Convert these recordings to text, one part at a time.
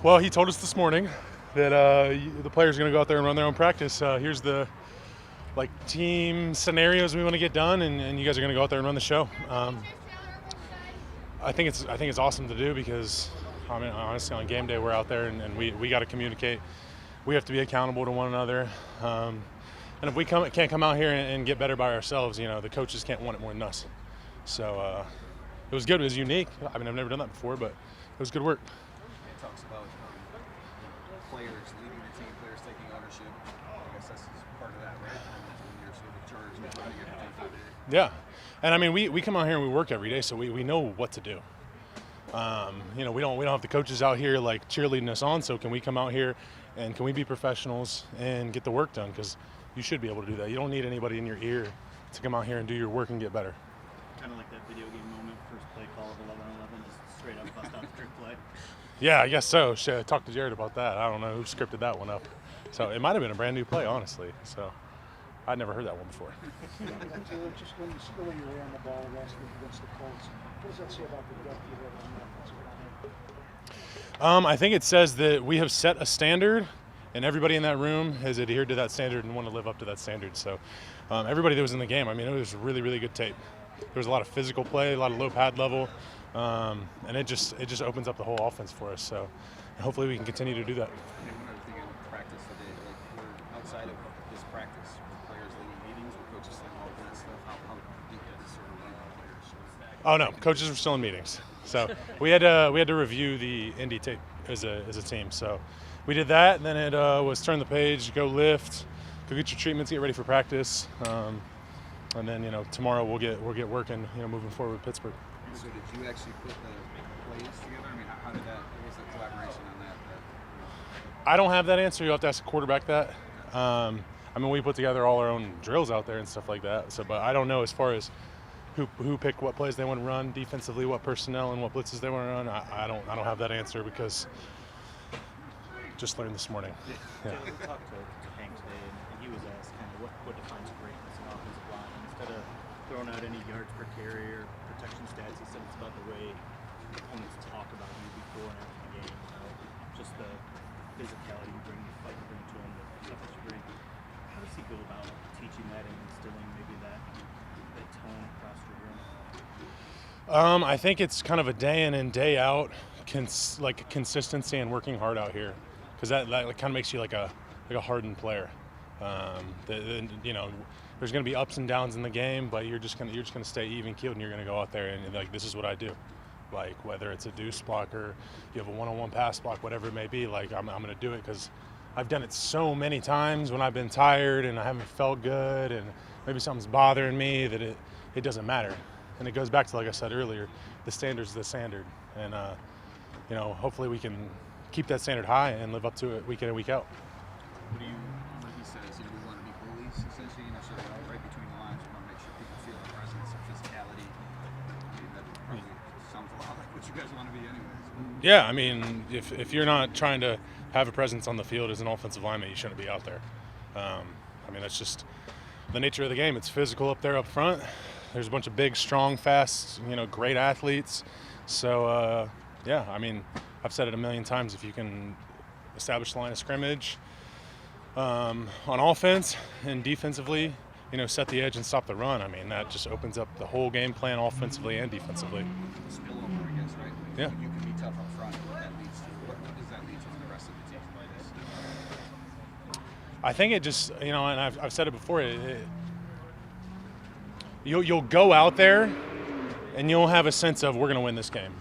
Well, he told us this morning that the players are going to go out there and run their own practice. Here's the team scenarios we want to get done, and you guys are going to go out there and run the show. I think it's awesome to do because, I mean, honestly, on game day we're out there and we got to communicate. We have to be accountable to one another, and if we can't come out here and get better by ourselves, the coaches can't want it more than us. So it was good. It was unique. I mean, I've never done that before, but it was good work. It talks about players leading the team, players taking ownership. I guess that's part of that, right? When you're sort of in charge and trying to get things out there. Yeah, and I mean, we come out here and we work every day, so we know what to do. We don't have the coaches out here like cheerleading us on. So can we come out here and can we be professionals and get the work done? Because you should be able to do that. You don't need anybody in your ear to come out here and do your work and get better. Kind of like that video game moment, first play call of 11-on-11, just straight up bust out trick play. Yeah, I guess so. Should talk to Jared about that. I don't know who scripted that one up. So it might have been a brand new play, honestly. So I'd never heard that one before. Just when you were on the ball last week against the Colts, what does that say about the depth you have on the offensive line? I think it says that we have set a standard, and everybody in that room has adhered to that standard and want to live up to that standard. So everybody that was in the game, I mean, it was really, really good tape. There was a lot of physical play, a lot of low pad level, and it just opens up the whole offense for us. So hopefully we can continue to do that. And one other thing in practice today, we're outside of this practice, with players leading meetings, with coaches saying all of that stuff. How deep is this sort of lead players? Oh no, coaches were still in meetings. So we had to review the Indy tape as a team. So we did that, and then it was turn the page, go lift, go get your treatments, get ready for practice, and then tomorrow we'll get working, moving forward with Pittsburgh. So did you actually put the plays together? I mean, how did that? What was the collaboration on that? I don't have that answer. You'll have to ask the quarterback that. I mean, we put together all our own drills out there and stuff like that. So, but I don't know as far as who picked what plays they want to run defensively, what personnel and what blitzes they want to run. I don't have that answer because just learned this morning. Yeah. We talked to Hank today, and he was asked kind of what defines greatness in offensive line. Instead of throwing out any yards per carry or protection stats, he said it's about the way opponents talk about you before and after the game. Just the physicality you bring, the fight you bring to them, the stuff that you bring. How does he go about teaching that and instilling maybe that tone across your room? I think it's kind of a day in and day out consistency and working hard out here, because that kind of makes you like a hardened player. There's going to be ups and downs in the game, but you're just going to stay even keeled, and you're going to go out there and this is what I do. Like whether it's a deuce block or you have a one-on-one pass block, whatever it may be, like I'm going to do it because I've done it so many times when I've been tired and I haven't felt good and maybe something's bothering me that it doesn't matter. And it goes back to, like I said earlier, the standard's the standard. And, hopefully we can keep that standard high and live up to it week in and week out. What he says, we want to be bullies, essentially, sort of right between the lines. We want to make sure people feel our presence and physicality. I mean, that probably sounds a lot like what you guys want to be anyways. Yeah, I mean, if you're not trying to have a presence on the field as an offensive lineman, you shouldn't be out there. I mean, that's just the nature of the game. It's physical up there up front. There's a bunch of big, strong, fast, great athletes. So, yeah, I mean, I've said it a million times. If you can establish the line of scrimmage on offense and defensively, set the edge and stop the run, I mean, that just opens up the whole game plan offensively and defensively. Spill over, I guess, right? Yeah. You can be tough up front. What that leads to? What does that lead to for the rest of the team? I think it just, and I've said it before, you'll go out there and you'll have a sense of we're going to win this game.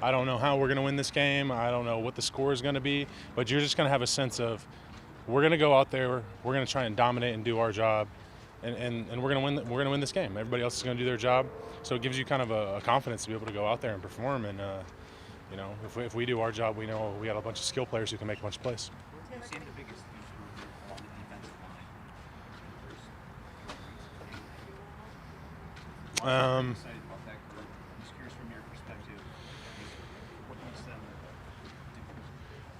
I don't know how we're going to win this game. I don't know what the score is going to be, but you're just going to have a sense of we're going to go out there, we're going to try and dominate and do our job, and we're going to win. We're going to win this game. Everybody else is going to do their job, so it gives you kind of a confidence to be able to go out there and perform. And if we do our job, we know we got a bunch of skill players who can make a bunch of plays. Who's seen the biggest improvement on the defensive line? Excited about that group. I'm just curious from your perspective, what makes them different?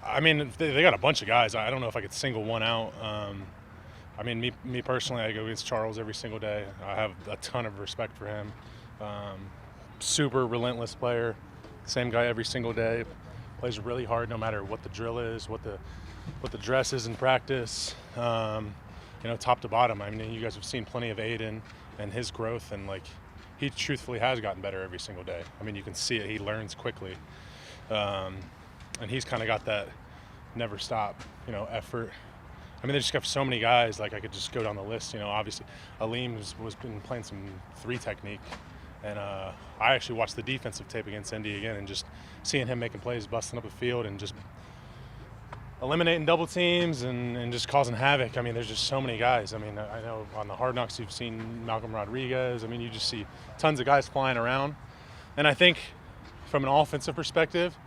I mean, they got a bunch of guys. I don't know if I could single one out. I mean, me personally, I go against Charles every single day. I have a ton of respect for him. Super relentless player. Same guy every single day. plays really hard no matter what the drill is, what the dress is in practice. Top to bottom. I mean, you guys have seen plenty of Aiden and his growth, and like he truthfully has gotten better every single day. I mean, you can see it. He learns quickly, and he's kind of got that never stop, effort. I mean, they just got so many guys. Like I could just go down the list. Obviously, Aleem was been playing some 3 technique, and I actually watched the defensive tape against Indy again, and just seeing him making plays, busting up the field, and just eliminating double teams and just causing havoc. I mean, there's just so many guys. I mean, I know on the Hard Knocks you've seen Malcolm Rodriguez. I mean, you just see tons of guys flying around. And I think from an offensive perspective,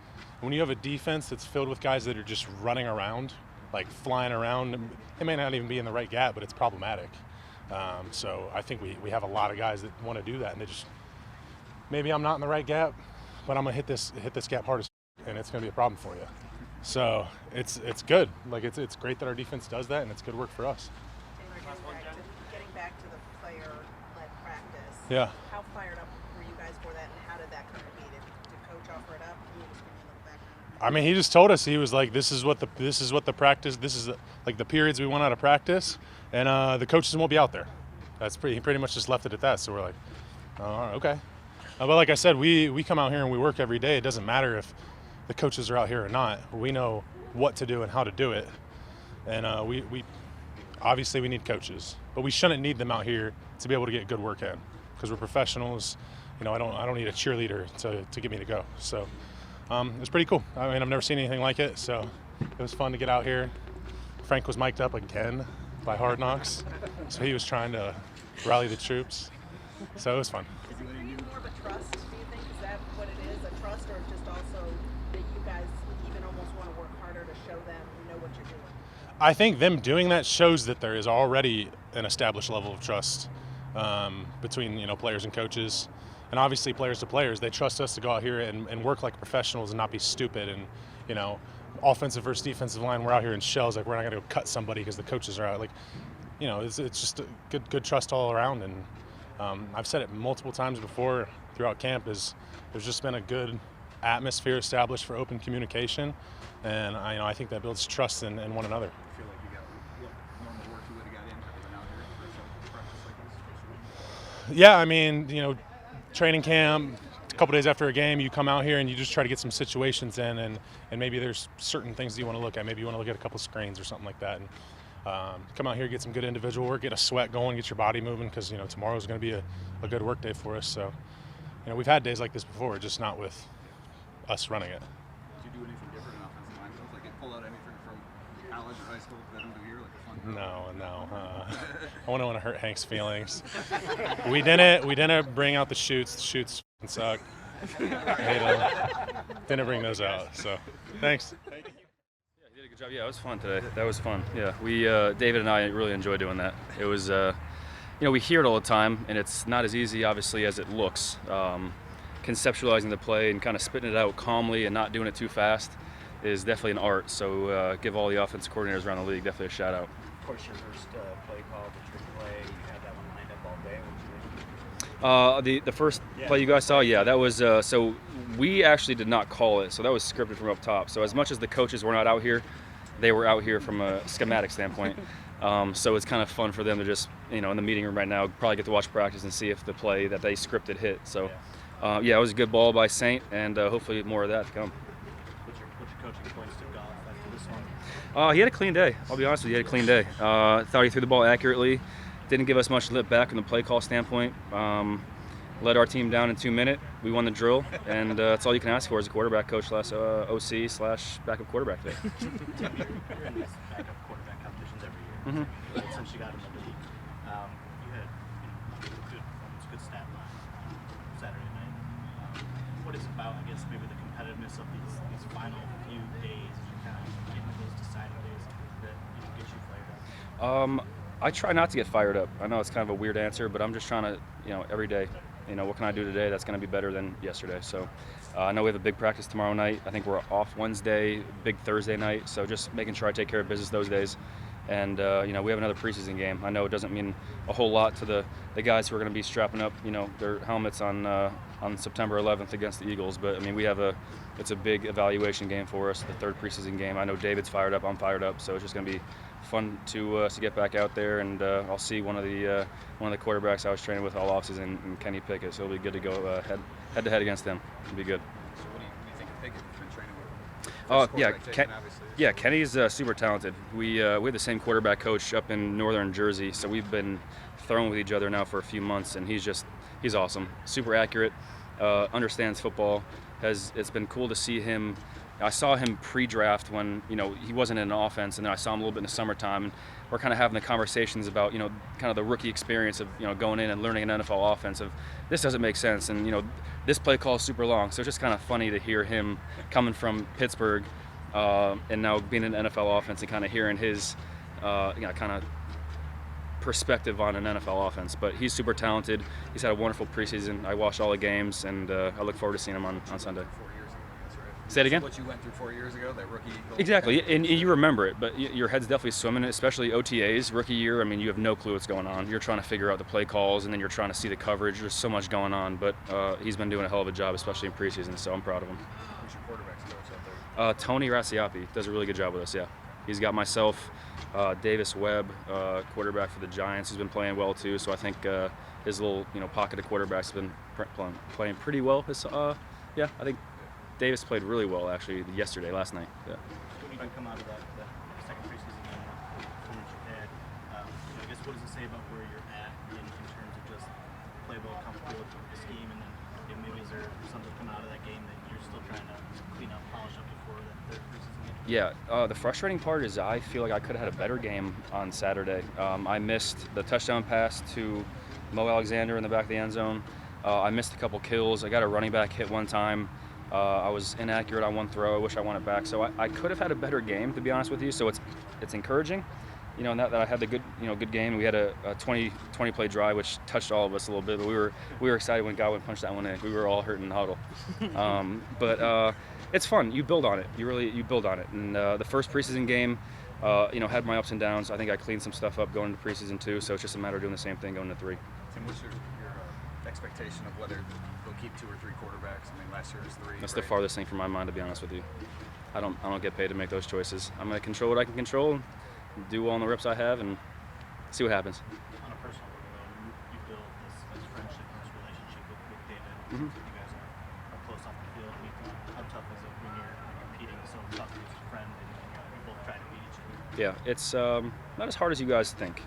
when you have a defense that's filled with guys that are just running around, like flying around, they may not even be in the right gap, but it's problematic. So I think we have a lot of guys that want to do that, and they just, maybe I'm not in the right gap, but I'm gonna hit this gap hard as and it's gonna be a problem for you. So it's good. Like it's great that our defense does that, and it's good work for us. And getting back to the player-led practice. Yeah. How fired up were you guys for that, and how did that come to be? Did Coach offer it up? Can you just give me a little background? I mean, he just told us, he was like, this is what the practice. This is like the periods we want out of practice, and the coaches won't be out there. He pretty much just left it at that. So we're like, oh, okay. But like I said, we come out here and we work every day. It doesn't matter if the coaches are out here or not. We know what to do and how to do it, and we obviously we need coaches, but we shouldn't need them out here to be able to get good work in, because we're professionals. I don't need a cheerleader to get me to go. So it was pretty cool. I mean, I've never seen anything like it, so it was fun to get out here. Frank was mic'd up again by Hard Knocks, so he was trying to rally the troops. So it was fun. Is it more of a trust, do you think? Is that what it is, a trust, or just also that you guys even almost want to work harder to show them you know what you're doing? I think them doing that shows that there is already an established level of trust between players and coaches, and obviously players to players. They trust us to go out here and work like professionals and not be stupid. And offensive versus defensive line, we're out here in shells. Like we're not going to go cut somebody because the coaches are out. Like it's just a good trust all around. And I've said it multiple times before throughout camp, is there's just been a good atmosphere established for open communication, and I think that builds trust in one another. I feel like you got what normal work you would have got in had you been out here for a practice like this? Yeah, I mean, training camp, a couple days after a game, you come out here and you just try to get some situations in, and maybe there's certain things that you want to look at. Maybe you want to look at a couple screens or something like that, and come out here, get some good individual work, get a sweat going, get your body moving, because tomorrow's going to be a good work day for us. So we've had days like this before, just not with us running it. Did you do anything different in offensive line? Like pull out anything from college or high school that I don't do here, like a fun drill? No. I wouldn't want to hurt Hank's feelings. We didn't bring out the shoots. The shoots suck. Didn't bring those out. So thanks. Yeah, you did a good job. Yeah, it was fun today. That was fun. Yeah, we David and I really enjoyed doing that. It was we hear it all the time, and it's not as easy obviously as it looks. Conceptualizing the play and kind of spitting it out calmly and not doing it too fast is definitely an art. So give all the offensive coordinators around the league definitely a shout out. Of course, your first play call, the trick play, you had that one lined up all day. What did you think? The first play you guys saw, yeah, that was so we actually did not call it, so that was scripted from up top. So as much as the coaches were not out here, they were out here from a schematic standpoint. So it's kind of fun for them to just in the meeting room right now probably get to watch practice and see if the play that they scripted hit. So it was a good ball by Saint, and hopefully more of that to come. What's your coaching points to golf after this one? He had a clean day. I'll be honest with you, he had a clean day. Thought he threw the ball accurately. Didn't give us much lip back in the play call standpoint. Led our team down in 2 minutes. We won the drill, and that's all you can ask for as a quarterback coach /OC/backup quarterback today. You're in these backup quarterback competitions every year. Since you got in the league, you had good stat line Saturday night. What is it about, I guess, maybe the competitiveness of these final few days as you kind of get into those deciding days that get you fired up? I try not to get fired up. I know it's kind of a weird answer, but I'm just trying to, every day, what can I do today that's going to be better than yesterday? So I know we have a big practice tomorrow night. I think we're off Wednesday, big Thursday night. So just making sure I take care of business those days. And we have another preseason game. I know it doesn't mean a whole lot to the guys who are going to be strapping up, their helmets on September 11th against the Eagles. But I mean, it's a big evaluation game for us, the third preseason game. I know David's fired up. I'm fired up. So it's just going to be fun to get back out there, and I'll see one of the quarterbacks I was training with all offseason, and Kenny Pickett. So it'll be good to go head to head against him. It'll be good. So what do you think of Pickett? You've been training with him. Kenny's super talented. We have the same quarterback coach up in northern Jersey, so we've been throwing with each other now for a few months, and he's awesome, super accurate, understands football. It's been cool to see him. I saw him pre-draft when he wasn't in an offense, and then I saw him a little bit in the summertime, and we're kind of having the conversations about kind of the rookie experience of going in and learning an NFL offense. Of this doesn't make sense, and this play call is super long. So it's just kind of funny to hear him coming from Pittsburgh and now being in an NFL offense and kind of hearing his kind of perspective on an NFL offense. But he's super talented. He's had a wonderful preseason. I watched all the games, and I look forward to seeing him on Sunday. 4 years ago, that's right. Say it again? What you went through 4 years ago, that rookie. Exactly, and you remember it, but your head's definitely swimming, especially OTAs, rookie year. I mean, you have no clue what's going on. You're trying to figure out the play calls, and then you're trying to see the coverage. There's so much going on, but he's been doing a hell of a job, especially in preseason, so I'm proud of him. Who's your quarterbacks coach out there? Tony Raciapi does a really good job with us, yeah. He's got myself, Davis Webb, quarterback for the Giants, who's been playing well too, so I think his little pocket of quarterbacks have been playing pretty well. I think Davis played really well actually last night. Yeah. When you come out of that second preseason game from what you had, I guess what does it say about where you're at in terms of just play ball, comfortable with the scheme, and then maybe is there something come out of that game that you're still trying to clean up, polish up before that third preseason game? Yeah, the frustrating part is I feel like I could have had a better game on Saturday. I missed the touchdown pass to Mo Alexander in the back of the end zone. I missed a couple kills. I got a running back hit one time. I was inaccurate on one throw. I wish I won it back. So I could have had a better game, to be honest with you. So it's encouraging, and that I had the good game. We had a 20 play drive, which touched all of us a little bit. But we were excited when Godwin punched that one in. We were all hurt in the huddle. But it's fun. You build on it. You build on it. And the first preseason game, had my ups and downs. I think I cleaned some stuff up going into preseason too. So it's just a matter of doing the same thing going into 3. Tim, what's your expectation of whether they'll keep 2 or 3 quarterbacks? I mean, last year was 3. That's right? the farthest thing from my mind, to be honest with you. I don't get paid to make those choices. I'm going to control what I can control, do all the reps I have, and see what happens. On a personal level, though, you build this friendship and this relationship with David. Mhm. You guys are close off the field. I mean, how tough is it when you're competing so tough with your friend and you both try to beat each other? Yeah, it's not as hard as you guys think.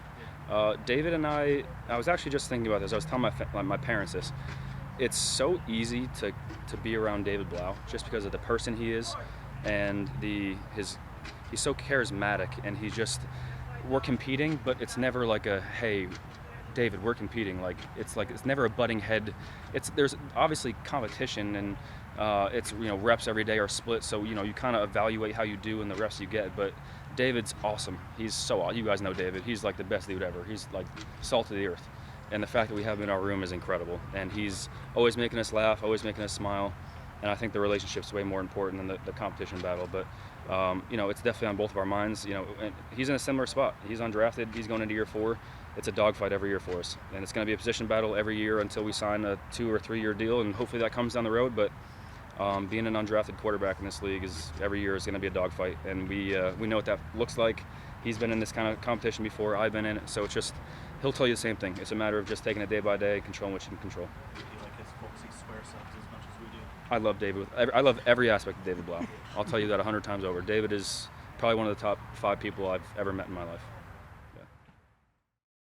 David and I was actually just thinking about this. I was telling my parents this. It's so easy to be around David Blau just because of the person he is, and he's so charismatic, and we're competing, but it's never like a, hey, David, we're competing. It's never a butting head. There's obviously competition, and it's reps every day are split, so you kind of evaluate how you do and the reps you get. But David's awesome. He's so awesome. You guys know David. He's like the best dude ever. He's like salt of the earth. And the fact that we have him in our room is incredible. And he's always making us laugh, always making us smile. And I think the relationship's way more important than the competition battle. But, it's definitely on both of our minds. And he's in a similar spot. He's undrafted. He's going into year 4. It's a dogfight every year for us. And it's going to be a position battle every year until we sign a 2 or 3 year deal. And hopefully that comes down the road. But being an undrafted quarterback in this league every year is going to be a dogfight. And we know what that looks like. He's been in this kind of competition before. I've been in it. So it's just, he'll tell you the same thing. It's a matter of just taking it day by day, controlling what you can control. Do you like his folksy square subs as much as we do? I love David. I love every aspect of David Blau. I'll tell you that 100 times over. David is probably one of the top 5 people I've ever met in my life.